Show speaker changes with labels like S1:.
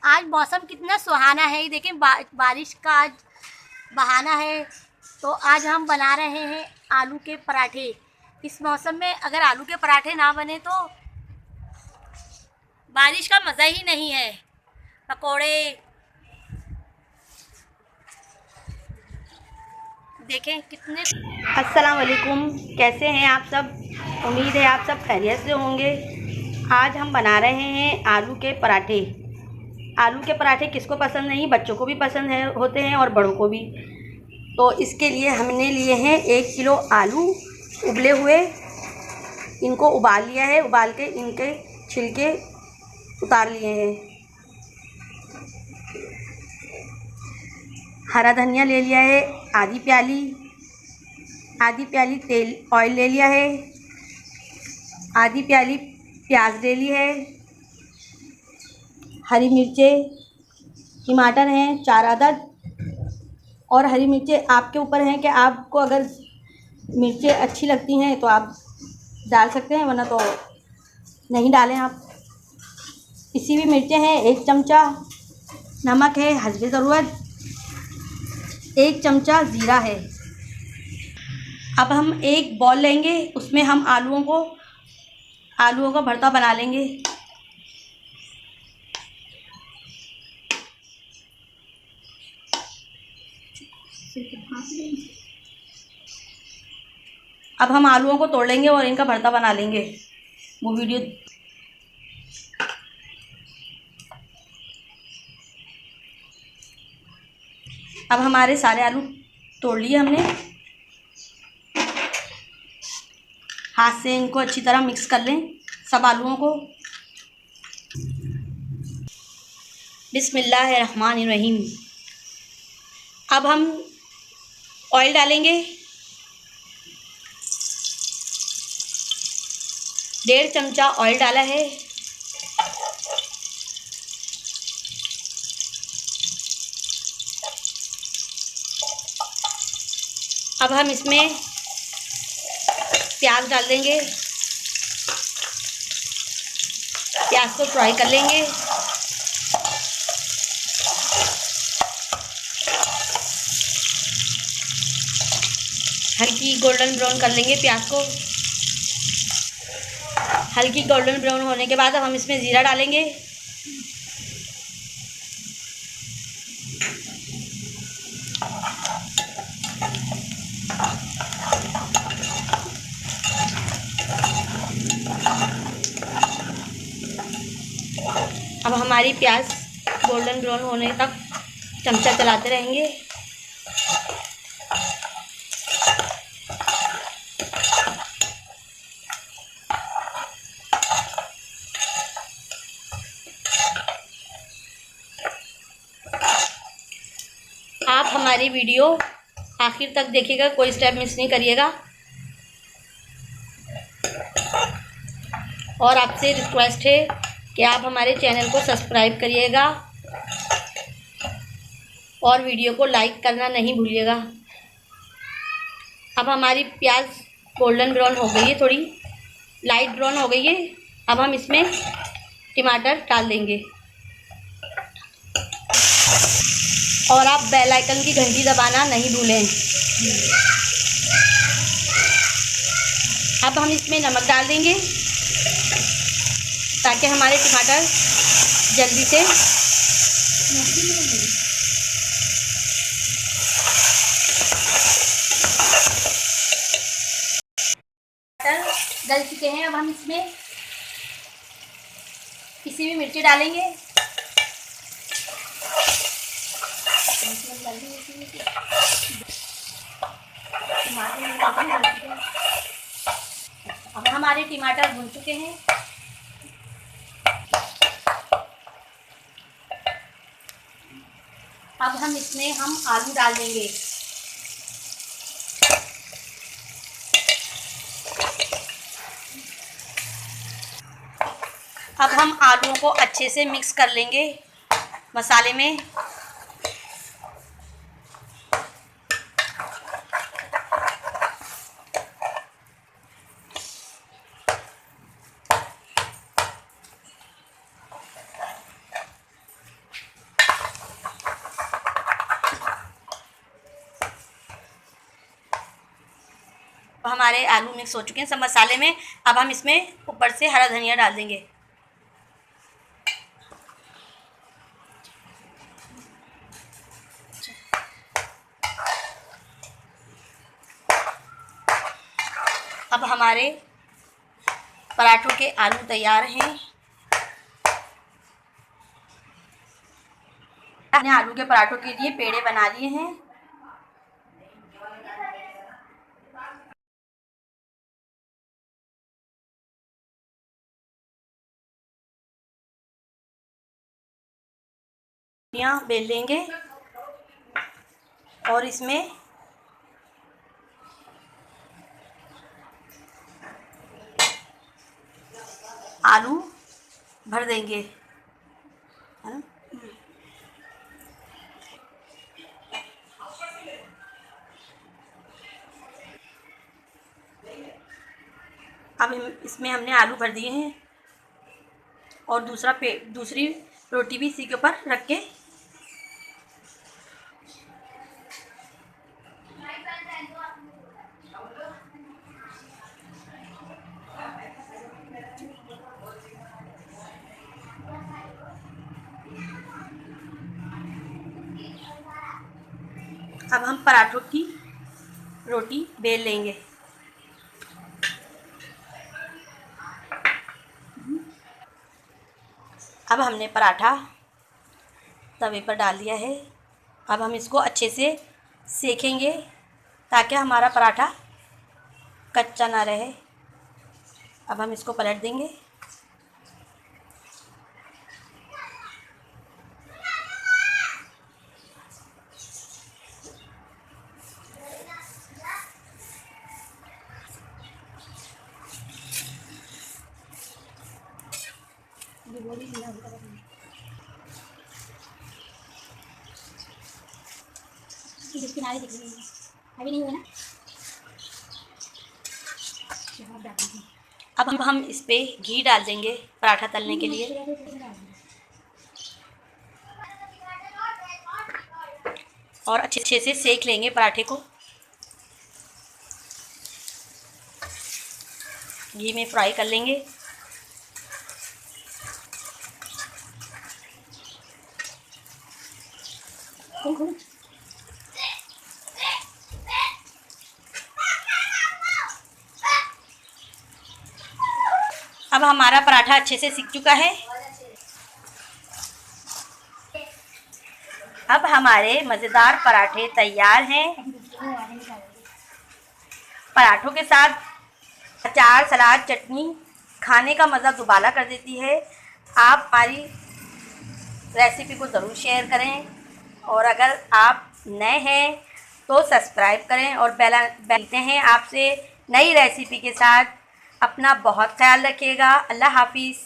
S1: आज मौसम कितना सुहाना है, ये देखें बारिश का आज बहाना है। तो आज हम बना रहे हैं आलू के पराठे। इस मौसम में अगर आलू के पराठे ना बने तो बारिश का मज़ा ही नहीं है। पकोड़े देखें कितने।
S2: अस्सलाम वालेकुम, कैसे हैं आप सब। उम्मीद है आप सब खैरियत से होंगे। आज हम बना रहे हैं आलू के पराठे। आलू के पराठे किसको पसंद नहीं, बच्चों को भी पसंद है होते हैं और बड़ों को भी। तो इसके लिए हमने लिए हैं 1 किलो आलू उबले हुए। इनको उबाल लिया है, उबाल के इनके छिलके उतार लिए हैं। हरा धनिया ले लिया है आधी प्याली तेल ऑयल ले लिया है। आधी प्याली प्याज ले ली है। हरी मिर्चें, टमाटर हैं 4 अदद। और हरी मिर्चें आपके ऊपर हैं कि आपको अगर मिर्चें अच्छी लगती हैं तो आप डाल सकते हैं, वरना तो नहीं डालें आप। इसी भी मिर्चें हैं 1 चमचा। नमक है हस्बे ज़रूरत। 1 चमचा ज़ीरा है। अब हम एक बॉल लेंगे, उसमें हम आलूओं का भरता बना लेंगे। अब हम आलूओं को तोड़ लेंगे और इनका भरता बना लेंगे। वो वीडियो अब हमारे सारे आलू तोड़ लिए हमने। हाथ से इनको अच्छी तरह मिक्स कर लें सब आलूओं को। बिस्मिल्लाहिर्रहमानिर्रहीम। अब हम ऑयल डालेंगे। 1.5 चमचा ऑयल डाला है। अब हम इसमें प्याज डाल देंगे। प्याज को फ्राई कर लेंगे। हल्की गोल्डन ब्राउन कर लेंगे प्याज को। हल्की गोल्डन ब्राउन होने के बाद अब हम इसमें ज़ीरा डालेंगे। अब हमारी प्याज गोल्डन ब्राउन होने तक चमचा चलाते रहेंगे। आप हमारी वीडियो आखिर तक देखिएगा, कोई स्टेप मिस नहीं करिएगा। और आपसे रिक्वेस्ट है कि आप हमारे चैनल को सब्सक्राइब करिएगा और वीडियो को लाइक करना नहीं भूलिएगा। अब हमारी प्याज गोल्डन ब्राउन हो गई है, थोड़ी लाइट ब्राउन हो गई है। अब हम इसमें टमाटर डाल देंगे। और आप बेल आइकन की घंटी दबाना नहीं भूलें। अब हम इसमें नमक डाल देंगे ताकि हमारे टमाटर जल्दी से गल चुके हैं। अब हम इसमें किसी भी मिर्ची डालेंगे। अब हमारे टमाटर भून चुके हैं। अब हम इसमें आलू डाल देंगे। अब हम आलूओं को अच्छे से मिक्स कर लेंगे मसाले में।
S1: हमारे आलू मिक्स हो चुके हैं सब मसाले में। अब हम इसमें ऊपर से हरा धनिया डाल देंगे। अब हमारे पराठों के आलू तैयार हैं। मैंने आलू के पराठों के लिए पेड़े बना लिए हैं। बेल लेंगे और इसमें आलू भर देंगे, है ना। अब इसमें हमने आलू भर दिए हैं और दूसरी रोटी भी इसी के ऊपर रख के अब हम पराठों की रोटी बेल लेंगे। अब हमने पराठा तवे पर डाल दिया है। अब हम इसको अच्छे से सेकेंगे ताकि हमारा पराठा कच्चा ना रहे। अब हम इसको पलट देंगे। किनारे दिख रही है, अभी नहीं हुआ ना। अब हम इस पे घी डाल देंगे पराठा तलने के लिए और अच्छे से सेक लेंगे पराठे को। घी में फ्राई कर लेंगे। अब हमारा पराठा अच्छे से सिक चुका है। अब हमारे मज़ेदार पराठे तैयार हैं। पराठों के साथ अचार, सलाद, चटनी खाने का मज़ा दुबाला कर देती है। आप हमारी रेसिपी को ज़रूर शेयर करें और अगर आप नए हैं तो सब्सक्राइब करें और मिलते हैं आपसे नई रेसिपी के साथ। अपना बहुत ख्याल रखिएगा। अल्लाह हाफिज़।